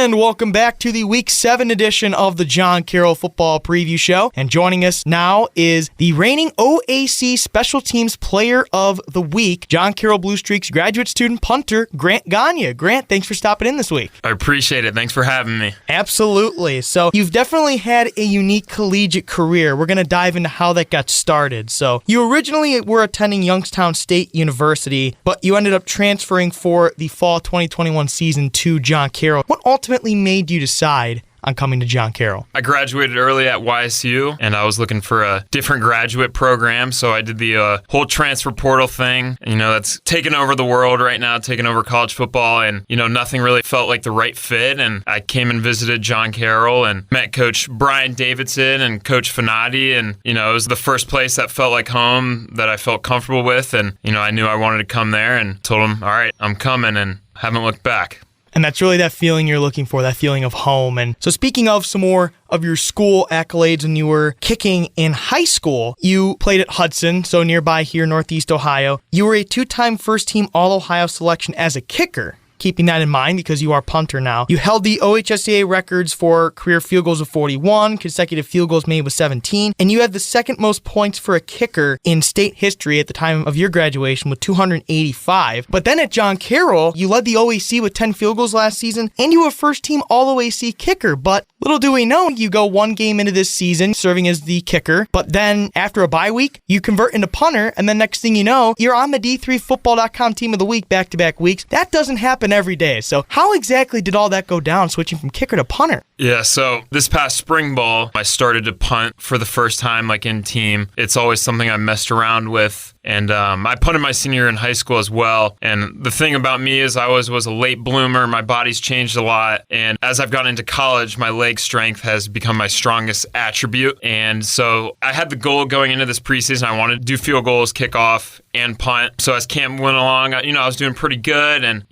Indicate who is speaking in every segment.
Speaker 1: And welcome back to the Week 7 edition of the John Carroll Football Preview Show. And joining us now is the reigning OAC Special Teams Player of the Week, John Carroll Blue Streaks graduate student punter, Grant Gonya. Grant, thanks for stopping in this week.
Speaker 2: I appreciate it. Thanks for having me.
Speaker 1: Absolutely. So you've definitely had a unique collegiate career. We're going to dive into how that got started. So you originally were attending Youngstown State University, but you ended up transferring for the fall 2021 season to John Carroll. What ultimately made you decide on coming to John Carroll?
Speaker 2: I graduated early at WJCU, and I was looking for a different graduate program, so I did the whole transfer portal thing. That's taken over the world right now, taking over college football, and, nothing really felt like the right fit, and I came and visited John Carroll and met Coach Brian Davidson and Coach Finati, and, it was the first place that felt like home, that I felt comfortable with, and, I knew I wanted to come there and told him, all right, I'm coming, and haven't looked back.
Speaker 1: And that's really that feeling you're looking for, that feeling of home. And so speaking of some more of your school accolades, when you were kicking in high school, you played at Hudson, so nearby here, Northeast Ohio. You were a 2-time first-team All-Ohio selection as a kicker. Keeping that in mind because you are punter now. You held the OHSAA records for career field goals of 41, consecutive field goals made with 17, and you had the second most points for a kicker in state history at the time of your graduation with 285. But then at John Carroll, you led the OAC with 10 field goals last season, and you were a first-team All-OAC kicker. But little do we know, you go one game into this season serving as the kicker, but then after a bye week, you convert into punter, and then next thing you know, you're on the D3Football.com Team of the Week back-to-back weeks. That doesn't happen every day. So how exactly did all that go down, switching from kicker to punter?
Speaker 2: Yeah, so this past spring ball, I started to punt for the first time, in team. It's always something I messed around with. And I punted my senior year in high school as well. And the thing about me is I always was a late bloomer. My body's changed a lot. And as I've gotten into college, my leg strength has become my strongest attribute. And so I had the goal going into this preseason. I wanted to do field goals, kickoff, and punt. So as camp went along, I was doing pretty good. And,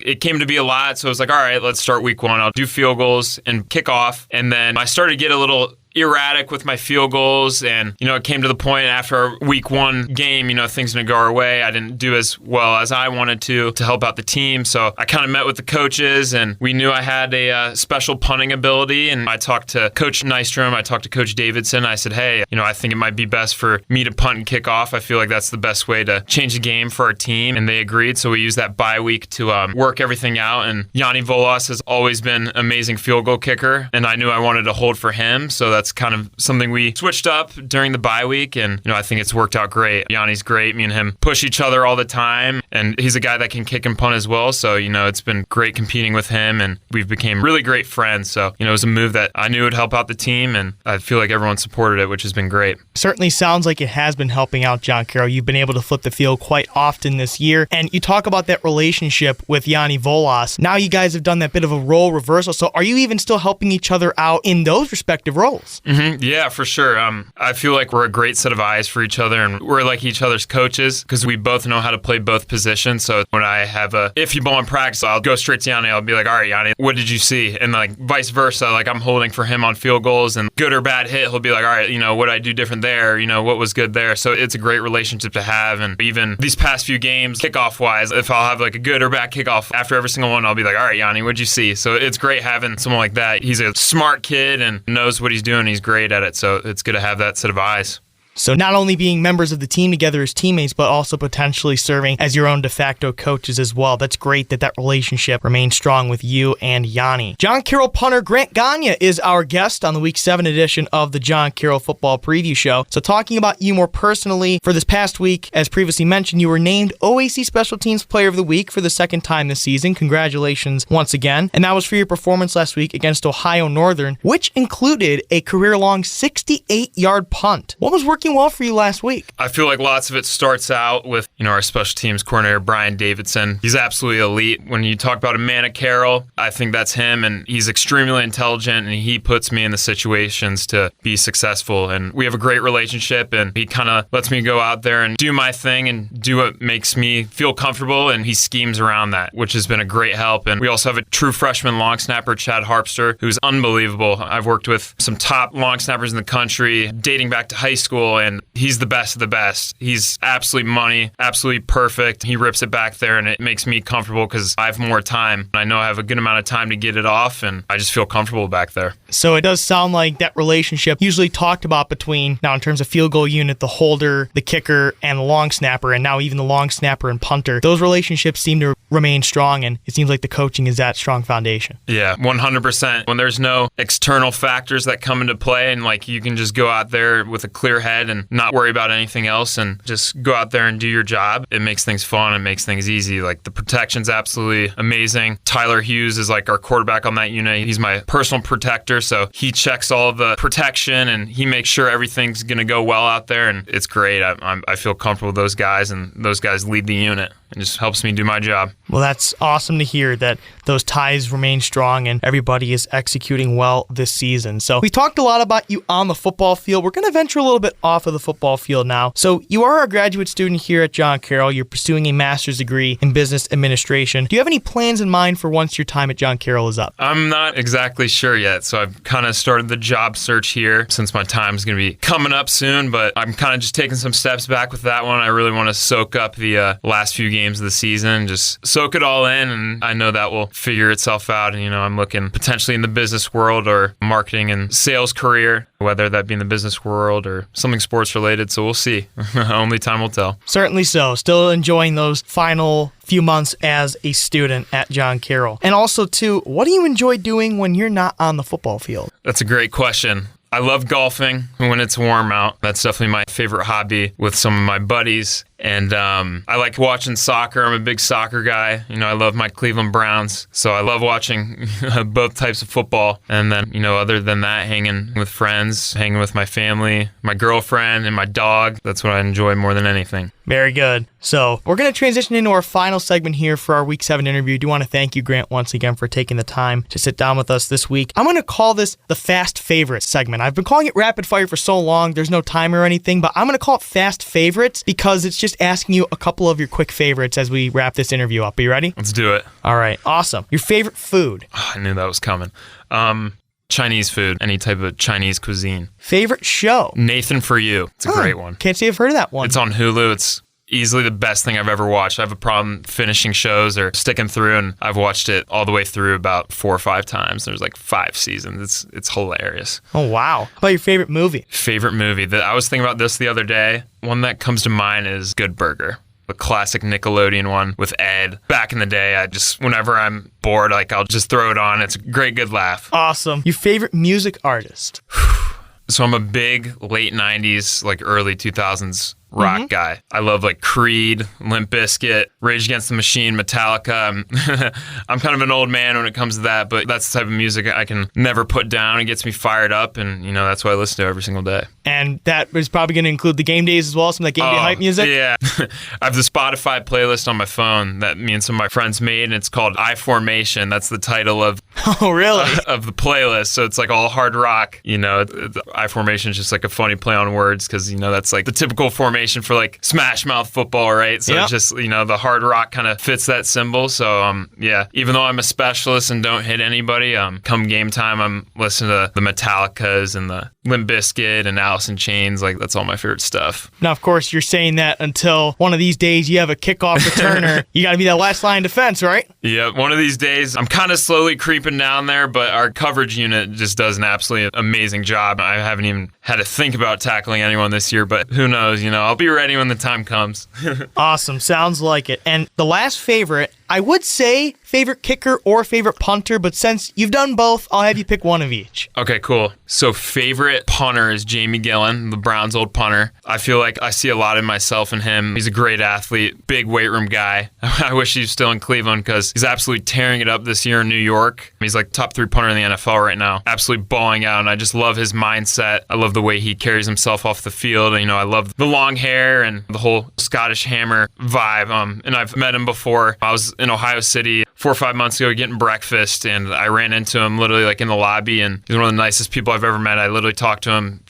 Speaker 2: it came to be a lot. So I was like, all right, let's start week 1. I'll do field goals and kickoff. And then I started to get a little erratic with my field goals, and it came to the point after week 1 game, things didn't go our way. I didn't do as well as I wanted to help out the team, so I kind of met with the coaches, and we knew I had a special punting ability, and I talked to Coach Nystrom, I talked to Coach Davidson. I said, hey, I think it might be best for me to punt and kick off. I feel like that's the best way to change the game for our team, and they agreed, so we used that bye week to work everything out. And Yanni Volas has always been an amazing field goal kicker, and I knew I wanted to hold for him, so that's kind of something we switched up during the bye week, and I think it's worked out great. Yanni's great. Me and him push each other all the time, and he's a guy that can kick and punt as well, so it's been great competing with him, and we've become really great friends. So it was a move that I knew would help out the team, and I feel like everyone supported it, which has been great.
Speaker 1: Certainly sounds like it has been helping out John Carroll. You've been able to flip the field quite often this year, and you talk about that relationship with Yanni Volas. Now you guys have done that bit of a role reversal, so are you even still helping each other out in those respective roles?
Speaker 2: Mm-hmm. Yeah, for sure. I feel like we're a great set of eyes for each other, and we're like each other's coaches because we both know how to play both positions. So when I have a iffy ball in practice, I'll go straight to Yanni. I'll be like, all right, Yanni, what did you see? And vice versa, I'm holding for him on field goals, and good or bad hit, he'll be like, all right, what did I do different there? What was good there? So it's a great relationship to have. And even these past few games, kickoff-wise, if I'll have a good or bad kickoff after every single one, I'll be like, all right, Yanni, what'd you see? So it's great having someone like that. He's a smart kid and knows what he's doing. He's great at it, so it's good to have that set of eyes.
Speaker 1: So not only being members of the team together as teammates, but also potentially serving as your own de facto coaches as well. That's great that relationship remains strong with you and Yanni. John Carroll punter Grant Gonya is our guest on the Week 7 edition of the John Carroll Football Preview Show. So talking about you more personally, for this past week, as previously mentioned, you were named OAC Special Teams Player of the Week for the second time this season. Congratulations once again. And that was for your performance last week against Ohio Northern, which included a career-long 68-yard punt. What was working well for you last week?
Speaker 2: I feel like lots of it starts out with, our special teams coordinator, Brian Davidson. He's absolutely elite. When you talk about a man at Carroll, I think that's him, and he's extremely intelligent, and he puts me in the situations to be successful. And we have a great relationship, and he kind of lets me go out there and do my thing and do what makes me feel comfortable, and he schemes around that, which has been a great help. And we also have a true freshman long snapper, Chad Harpster, who's unbelievable. I've worked with some top long snappers in the country dating back to high school, physical, and he's the best of the best. He's absolute money, absolutely perfect. He rips it back there, and it makes me comfortable because I have more time. I know I have a good amount of time to get it off, and I just feel comfortable back there.
Speaker 1: So it does sound like that relationship usually talked about between, now in terms of field goal unit, the holder, the kicker, and the long snapper, and now even the long snapper and punter. Those relationships seem to remain strong, and it seems like the coaching is that strong foundation.
Speaker 2: Yeah, 100%. When there's no external factors that come into play, and like you can just go out there with a clear head and not worry about anything else and just go out there and do your job, it makes things fun. It makes things easy. Like the protection's absolutely amazing. Tyler Hughes is like our quarterback on that unit. He's my personal protector, so he checks all of the protection and he makes sure everything's going to go well out there, and it's great. I feel comfortable with those guys, and those guys lead the unit. It just helps me do my job.
Speaker 1: Well, that's awesome to hear that those ties remain strong and everybody is executing well this season. So we talked a lot about you on the football field. We're going to venture a little bit off of the football field now. So you are a graduate student here at John Carroll. You're pursuing a master's degree in business administration. Do you have any plans in mind for once your time at John Carroll is up?
Speaker 2: I'm not exactly sure yet. So I've kind of started the job search here since my time is going to be coming up soon, but I'm kind of just taking some steps back with that one. I really want to soak up the last few games of the season, just soak it all in, and I know that will figure itself out. And, I'm looking potentially in the business world or marketing and sales career, whether that be in the business world or something sports related. So we'll see. Only time will tell.
Speaker 1: Certainly so. Still enjoying those final few months as a student at John Carroll. And also, too, what do you enjoy doing when you're not on the football field?
Speaker 2: That's a great question. I love golfing when it's warm out. That's definitely my favorite hobby with some of my buddies. And I like watching soccer. I'm a big soccer guy. I love my Cleveland Browns. So I love watching both types of football. And then, other than that, hanging with friends, hanging with my family, my girlfriend, and my dog. That's what I enjoy more than anything.
Speaker 1: Very good. So we're going to transition into our final segment here for our Week 7 interview. I do want to thank you, Grant, once again for taking the time to sit down with us this week. I'm going to call this the Fast Favorites segment. I've been calling it Rapid Fire for so long. There's no timer or anything, but I'm going to call it Fast Favorites because it's just asking you a couple of your quick favorites as we wrap this interview up. Are you ready?
Speaker 2: Let's do it.
Speaker 1: All right. Awesome. Your favorite food?
Speaker 2: Oh, I knew that was coming. Chinese food, any type of Chinese cuisine.
Speaker 1: Favorite show?
Speaker 2: Nathan For You. It's a great one.
Speaker 1: Can't say I've heard of that one.
Speaker 2: It's on Hulu. It's easily the best thing I've ever watched. I have a problem finishing shows or sticking through, and I've watched it all the way through about 4 or 5 times. There's like 5 seasons. It's hilarious.
Speaker 1: Oh, wow. How about your favorite movie?
Speaker 2: Favorite movie? I was thinking about this the other day. One that comes to mind is Good Burger. The classic Nickelodeon one with Ed. Back in the day, whenever I'm bored, I'll just throw it on. It's a great, good laugh.
Speaker 1: Awesome. Your favorite music artist?
Speaker 2: So I'm a big late 90s, early 2000s rock guy. I love Creed, Limp Bizkit, Rage Against the Machine, Metallica. I'm kind of an old man when it comes to that, but that's the type of music I can never put down. It gets me fired up, and that's what I listen to every single day.
Speaker 1: And that is probably going to include the game days as well, some of that game day hype music?
Speaker 2: Yeah. I have the Spotify playlist on my phone that me and some of my friends made, and it's called I Formation. That's the title of
Speaker 1: Oh, really?
Speaker 2: Of the playlist. So it's all hard rock. I Formation is just a funny play on words because, that's the typical formation for Smash Mouth football, right? So it's just, the hard rock kind of fits that symbol. So, yeah, even though I'm a specialist and don't hit anybody, come game time, I'm listening to the Metallicas and the Limp Bizkit and Alice in Chains. That's all my favorite stuff.
Speaker 1: Now, of course, you're saying that until one of these days you have a kickoff returner. You got to be that last line defense, right?
Speaker 2: Yeah, one of these days. I'm kind of slowly creeping down there, but our coverage unit just does an absolutely amazing job. I haven't even had to think about tackling anyone this year, but who knows? I'll be ready when the time comes.
Speaker 1: Awesome. Sounds like it. And the last favorite, I would say favorite kicker or favorite punter, but since you've done both, I'll have you pick one of each.
Speaker 2: Okay, cool. So favorite punter is Jamie Gillen, the Browns' old punter. I feel like I see a lot of myself in him. He's a great athlete, big weight room guy. I wish he was still in Cleveland because he's absolutely tearing it up this year in New York. He's top 3 punter in the NFL right now. Absolutely balling out, and I just love his mindset. I love the way he carries himself off the field. I love the long hair and the whole Scottish hammer vibe. And I've met him before. I was in Ohio City 4 or 5 months ago getting breakfast, and I ran into him literally like in the lobby, and he's one of the nicest people I've ever met. I literally talked to him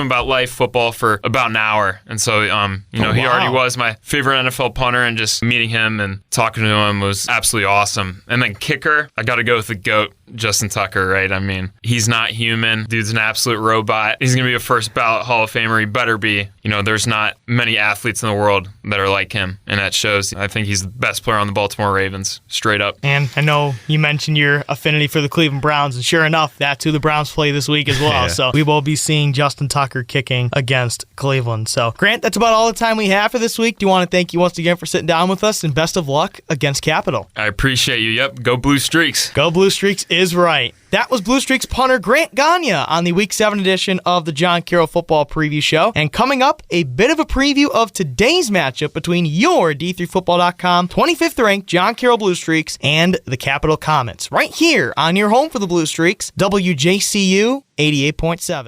Speaker 2: about life, football for about an hour. And so, he already was my favorite NFL punter, and just meeting him and talking to him was absolutely awesome. And then kicker, I got to go with the GOAT, Justin Tucker, right? I mean, he's not human. Dude's an absolute robot. He's going to be a first ballot Hall of Famer. He better be. There's not many athletes in the world that are like him, and that shows. I think he's the best player on the Baltimore Ravens, straight up.
Speaker 1: And I know you mentioned your affinity for the Cleveland Browns, and sure enough, that's who the Browns play this week as well.
Speaker 2: Yeah.
Speaker 1: So we will be seeing Justin Tucker kicking against Cleveland. So, Grant, that's about all the time we have for this week. Do you want to thank you once again for sitting down with us, and best of luck against Capital.
Speaker 2: I appreciate you. Yep. Go Blue Streaks.
Speaker 1: Go Blue Streaks is right. That was Blue Streaks punter Grant Gonya on the Week 7 edition of the John Carroll Football Preview Show. And coming up, a bit of a preview of today's matchup between your D3Football.com 25th ranked John Carroll Blue Streaks and the Capital Comets, right here on your home for the Blue Streaks, WJCU 88.7.